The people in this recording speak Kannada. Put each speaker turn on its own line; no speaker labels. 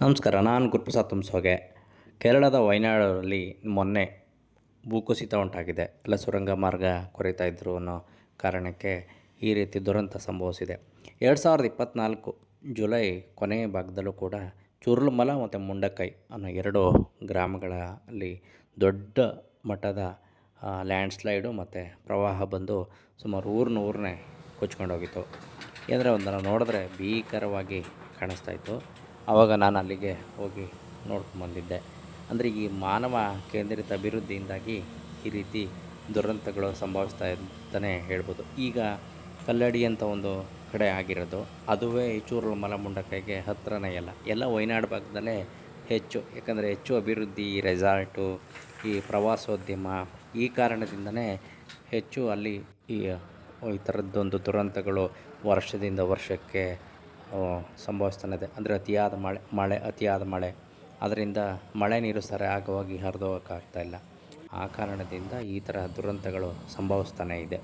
ನಮಸ್ಕಾರ. ನಾನು ಗುರುಪ್ರಸಾದ್ ತುಮ್ಸೋಗೆ. ಕೇರಳದ ವಯನಾಡಲ್ಲಿ ಮೊನ್ನೆ ಭೂಕುಸಿತ ಉಂಟಾಗಿದೆ. ಎಲ್ಲ ಸುರಂಗ ಮಾರ್ಗ ಕೊರೀತಾ ಇದ್ದರು ಅನ್ನೋ ಕಾರಣಕ್ಕೆ ಈ ರೀತಿ ದುರಂತ ಸಂಭವಿಸಿದೆ. 2024 ಜುಲೈ ಕೊನೆಯ ಭಾಗದಲ್ಲೂ ಕೂಡ ಚುರ್ಲುಮಲ ಮತ್ತು ಮುಂಡಕೈ ಅನ್ನೋ ಎರಡು ಗ್ರಾಮಗಳಲ್ಲಿ ದೊಡ್ಡ ಮಟ್ಟದ ಲ್ಯಾಂಡ್ಸ್ಲೈಡು ಮತ್ತು ಪ್ರವಾಹ ಬಂದು ಸುಮಾರು ಊರನ್ನೇ ಕೊಚ್ಕೊಂಡೋಗಿತ್ತು. ಏಕೆಂದರೆ ಒಂದನ್ನು ನೋಡಿದ್ರೆ ಭೀಕರವಾಗಿ ಕಾಣಿಸ್ತಾಯಿತ್ತು. ಆವಾಗ ನಾನು ಅಲ್ಲಿಗೆ ಹೋಗಿ ನೋಡ್ಕೊಂಬಂದಿದ್ದೆ. ಅಂದರೆ ಈ ಮಾನವ ಕೇಂದ್ರಿತ ಅಭಿವೃದ್ಧಿಯಿಂದಾಗಿ ಈ ರೀತಿ ದುರಂತಗಳು ಸಂಭವಿಸ್ತಾ ಅಂತಲೇ ಹೇಳ್ಬೋದು. ಈಗ ಕಲ್ಲಡಿ ಅಂತ ಒಂದು ಕಡೆ ಆಗಿರೋದು, ಅದುವೇ ಈ ಚೂರಲ್ಮಲ ಮುಂಡಕೈಗೆ ಹತ್ತಿರನೇ ಎಲ್ಲ ವಯನಾಡು ಭಾಗದಲ್ಲೇ ಹೆಚ್ಚು. ಯಾಕಂದರೆ ಹೆಚ್ಚು ಅಭಿವೃದ್ಧಿ, ಈ ರೆಸಾರ್ಟು, ಈ ಪ್ರವಾಸೋದ್ಯಮ, ಈ ಕಾರಣದಿಂದನೇ ಹೆಚ್ಚು ಅಲ್ಲಿ ಈ ಥರದ್ದೊಂದು ದುರಂತಗಳು ವರ್ಷದಿಂದ ವರ್ಷಕ್ಕೆ ಸಂಭವಿಸ್ತಾನೆ ಇದೆ. ಅಂದರೆ ಅತಿಯಾದ ಮಳೆ ಅದರಿಂದ ಮಳೆ ನೀರು ಸರಿಯಾಗಿ ಹರಿದೋಗೋಕ್ಕಾಗ್ತಾಯಿಲ್ಲ. ಆ ಕಾರಣದಿಂದ ಈ ಥರ ದುರಂತಗಳು ಸಂಭವಿಸ್ತಾನೇ ಇದೆ.